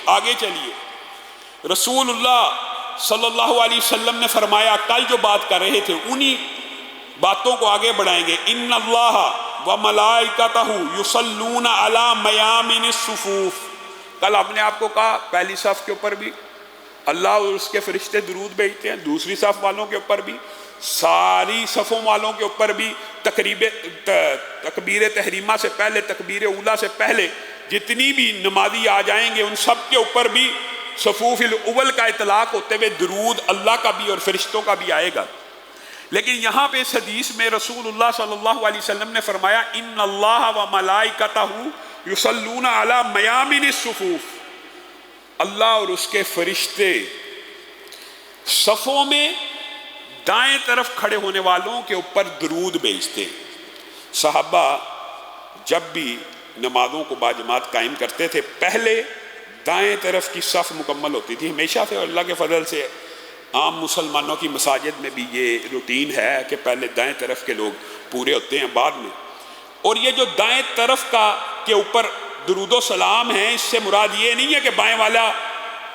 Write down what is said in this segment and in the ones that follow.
آگے چلیے، رسول اللہ صلی اللہ علیہ وسلم نے فرمایا، کل جو بات کر رہے تھے انہی باتوں کو آگے بڑھائیں گے، ان اللہ وملائکتہ یصلون علی میامن الصفوف۔ کل ہم نے آپ کو کہا پہلی صف کے اوپر بھی اللہ اور اس کے فرشتے درود بھیجتے ہیں، دوسری صف والوں کے اوپر بھی، ساری صفوں والوں کے اوپر بھی، تکبیر تحریمہ سے پہلے، تکبیر اولیٰ سے پہلے جتنی بھی نمازی آ جائیں گے ان سب کے اوپر بھی صفوف الاول کا اطلاق ہوتے ہوئے درود اللہ کا بھی اور فرشتوں کا بھی آئے گا۔ لیکن یہاں پہ اس حدیث میں رسول اللہ صلی اللہ علیہ وسلم نے فرمایا، ان اللہ و ملائکتہ یصلون علی میامن الصفوف، اللہ اور اس کے فرشتے صفوں میں دائیں طرف کھڑے ہونے والوں کے اوپر درود بھیجتے۔ صحابہ جب بھی نمازوں کو باجماعت قائم کرتے تھے پہلے دائیں طرف کی صف مکمل ہوتی تھی، ہمیشہ سے، اللہ کے فضل سے عام مسلمانوں کی مساجد میں بھی یہ روٹین ہے کہ پہلے دائیں طرف کے لوگ پورے ہوتے ہیں بعد میں۔ اور یہ جو دائیں طرف کا کے اوپر درود و سلام ہے، اس سے مراد یہ نہیں ہے کہ بائیں والا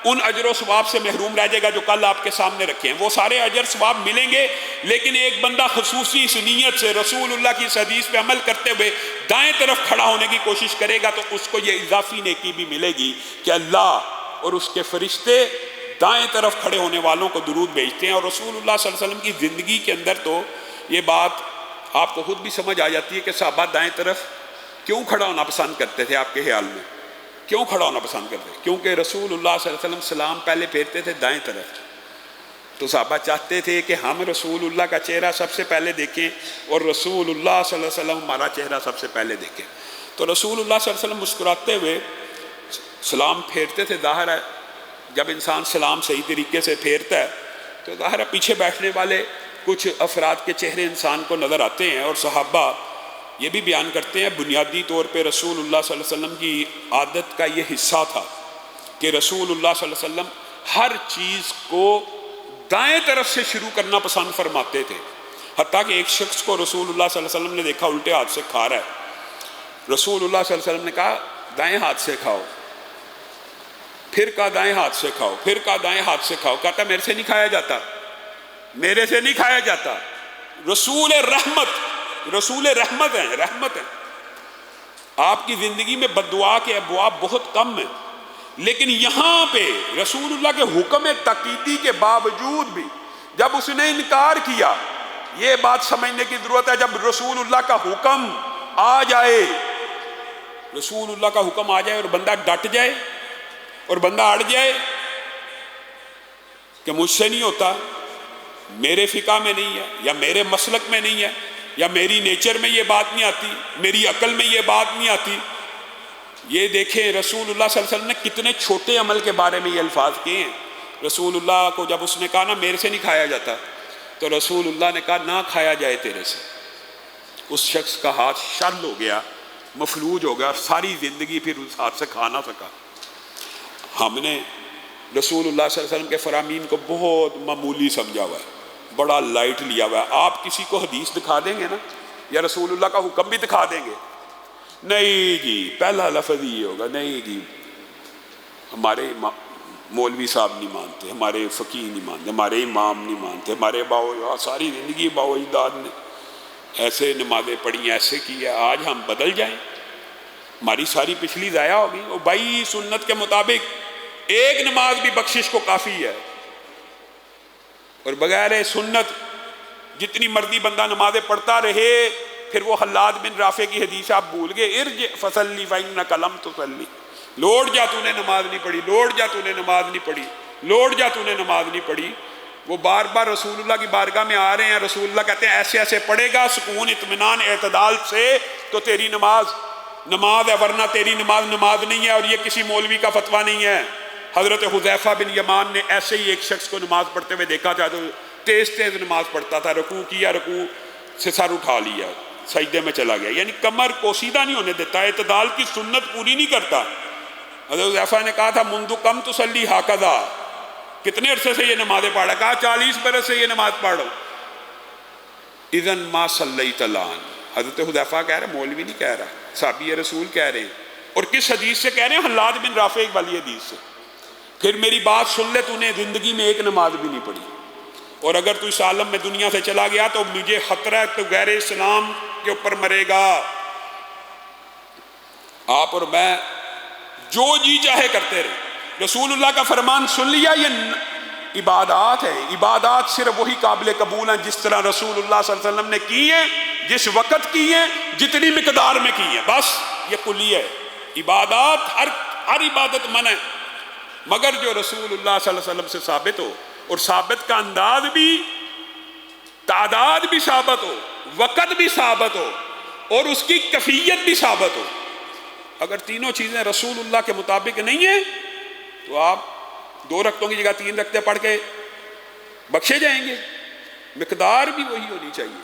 ان اجر و ثواب سے محروم رہ جائے گا جو کل آپ کے سامنے رکھے ہیں، وہ سارے اجر ثواب ملیں گے، لیکن ایک بندہ خصوصی اس نیت سے رسول اللہ کی اس حدیث پہ عمل کرتے ہوئے دائیں طرف کھڑا ہونے کی کوشش کرے گا تو اس کو یہ اضافی نیکی بھی ملے گی کہ اللہ اور اس کے فرشتے دائیں طرف کھڑے ہونے والوں کو درود بھیجتے ہیں۔ اور رسول اللہ صلی اللہ علیہ وسلم کی زندگی کے اندر تو یہ بات آپ کو خود بھی سمجھ آ جاتی ہے کہ صحابہ دائیں طرف کیوں کھڑا ہونا پسند کرتے تھے، آپ کے خیال میں کیوں کھڑا ہونا پسند کرتے تھے؟ کیونکہ رسول اللہ صلی اللہ علیہ وسلم سلام پہلے پھیرتے تھے دائیں طرف، تو صحابہ چاہتے تھے کہ ہم رسول اللہ کا چہرہ سب سے پہلے دیکھیں اور رسول اللہ صلی اللہ علیہ وسلم ہمارا چہرہ سب سے پہلے دیکھیں۔ تو رسول اللہ صلی اللہ علیہ وسلم مسکراتے ہوئے سلام پھیرتے تھے۔ ظاہر ہے جب انسان سلام صحیح طریقے سے پھیرتا ہے تو ظاہر ہے پیچھے بیٹھنے والے کچھ افراد کے چہرے انسان کو نظر آتے ہیں، اور صحابہ یہ بھی بیان کرتے ہیں بنیادی طور پہ رسول اللہ صلی اللہ علیہ وسلم کی عادت کا یہ حصہ تھا کہ رسول اللہ صلی اللہ علیہ وسلم ہر چیز کو دائیں طرف سے شروع کرنا پسند فرماتے تھے، حتیٰ کہ ایک شخص کو رسول اللہ صلی اللہ علیہ وسلم نے دیکھا الٹے ہاتھ سے کھا رہا ہے، رسول اللہ صلی اللہ علیہ وسلم نے کہا دائیں ہاتھ سے کھاؤ، پھر کہا دائیں ہاتھ سے کھاؤ، پھر کہا دائیں ہاتھ سے کھاؤ، کہتا میرے سے نہیں کھایا جاتا، میرے سے نہیں کھایا جاتا۔ رسول رحمت ہیں، رحمت ہیں۔ آپ کی زندگی میں بد دعا کے ابواب بہت کم ہیں، لیکن یہاں پہ رسول اللہ کے حکم تقیدی کے باوجود بھی جب اس نے انکار کیا، یہ بات سمجھنے کی ضرورت ہے جب رسول اللہ کا حکم آ جائے، رسول اللہ کا حکم آ جائے اور بندہ ڈٹ جائے اور بندہ اڑ جائے کہ مجھ سے نہیں ہوتا، میرے فقہ میں نہیں ہے، یا میرے مسلک میں نہیں ہے، یا میری نیچر میں یہ بات نہیں آتی، میری عقل میں یہ بات نہیں آتی۔ یہ دیکھیں رسول اللہ صلی اللہ علیہ وسلم نے کتنے چھوٹے عمل کے بارے میں یہ الفاظ کیے ہیں۔ رسول اللہ کو جب اس نے کہا نا میرے سے نہیں کھایا جاتا، تو رسول اللہ نے کہا نہ کھایا جائے تیرے سے۔ اس شخص کا ہاتھ شل ہو گیا، مفلوج ہو گیا، ساری زندگی پھر اس ہاتھ سے کھا نہ سکا۔ ہم نے رسول اللہ صلی اللہ علیہ وسلم کے فرامین کو بہت معمولی سمجھا ہوا ہے، بڑا لائٹ لیا ہوا ہے۔ آپ کسی کو حدیث دکھا دیں گے نا یا رسول اللہ کا حکم بھی دکھا دیں گے، نہیں جی پہلا لفظ یہ ہوگا، نہیں جی ہمارے مولوی صاحب نہیں مانتے، ہمارے فقیہ نہیں مانتے، ہمارے امام نہیں مانتے، ہمارے باو ساری زندگی باو اجداد نے ایسے نمازیں پڑھی، ایسے کیا، آج ہم بدل جائیں، ہماری ساری پچھلی ضائع ہوگی۔ اور بھائی سنت کے مطابق ایک نماز بھی بخشش کو کافی ہے، اور بغیر سنت جتنی مرضی بندہ نمازیں پڑھتا رہے، پھر وہ خلاد بن رافع کی حدیث آپ بھول گئے، ارجع فصلی فإنک لم تصلی، لوٹ جا تو نے نماز نہیں پڑھی، لوٹ جا تو نے نماز نہیں پڑھی، لوٹ جا تو نے نماز نہیں پڑھی۔ وہ بار بار رسول اللہ کی بارگاہ میں آ رہے ہیں، رسول اللہ کہتے ہیں ایسے ایسے پڑھے گا سکون اطمینان اعتدال سے تو تیری نماز ہے، ورنہ تیری نماز نہیں ہے۔ اور یہ کسی مولوی کا فتویٰ نہیں ہے، حضرت حذیفہ بن یمان نے ایسے ہی ایک شخص کو نماز پڑھتے ہوئے دیکھا تھا، تو تیز نماز پڑھتا تھا، رکوع کیا، رکوع سے سر اٹھا لیا، سجدے میں چلا گیا، یعنی کمر کو سیدھا نہیں ہونے دیتا، اعتدال کی سنت پوری نہیں کرتا۔ حضرت حذیفہ نے کہا تھا منذ کم تصلی ہکذا، کتنے عرصے سے یہ نمازیں پڑھ رہا؟ کہا 40 برس سے یہ نماز پڑھ رہا ہوں۔ اذن ما صلیت الآن، حضرت حذیفہ کہہ رہے، مولوی نہیں کہہ رہا، صحابی رسول کہہ رہے ہیں، اور کس حدیث سے کہہ رہے ہیں؟ حلاد بن رافع والی حدیث سے۔ پھر میری بات سن لے، تو نے زندگی میں ایک نماز بھی نہیں پڑھی، اور اگر تو اس عالم میں دنیا سے چلا گیا تو مجھے خطرہ ہے تو غیر اسلام کے اوپر مرے گا۔ آپ اور میں جو جی چاہے کرتے رہے، رسول اللہ کا فرمان سن لیا، یہ عبادات ہے، عبادات صرف وہی قابل قبول ہیں جس طرح رسول اللہ صلی اللہ علیہ وسلم نے کی ہیں، جس وقت کی ہیں، جتنی مقدار میں کی ہیں، بس یہ کلیہ ہے۔ عبادات ہر عبادت منع ہے، مگر جو رسول اللہ صلی اللہ علیہ وسلم سے ثابت ہو، اور ثابت کا انداز بھی، تعداد بھی ثابت ہو، وقت بھی ثابت ہو، اور اس کی کیفیت بھی ثابت ہو۔ اگر تینوں چیزیں رسول اللہ کے مطابق نہیں ہیں تو آپ 2 رکعتوں کی جگہ 3 رکعتیں پڑھ کے بخشے جائیں گے۔ مقدار بھی وہی ہونی چاہیے،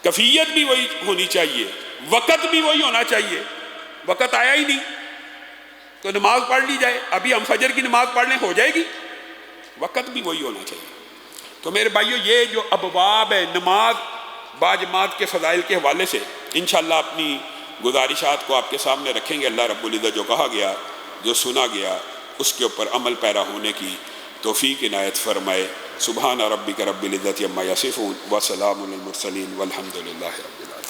کیفیت بھی وہی ہونی چاہیے، وقت بھی وہی ہونا چاہیے۔ وقت آیا ہی نہیں تو نماز پڑھ لی جائے، ابھی ہم فجر کی نماز پڑھ لیں ہو جائے گی، وقت بھی وہی ہونا چاہیے۔ تو میرے بھائیو، یہ جو ابواب ہے نماز باجماعت کے فضائل کے حوالے سے انشاءاللہ اپنی گزارشات کو آپ کے سامنے رکھیں گے۔ اللہ رب العزت جو کہا گیا، جو سنا گیا، اس کے اوپر عمل پیرا ہونے کی توفیق عنایت فرمائے۔ سبحان ربک رب العزت عما یصفون وسلام علی المرسلین والحمد للہ رب العالمین۔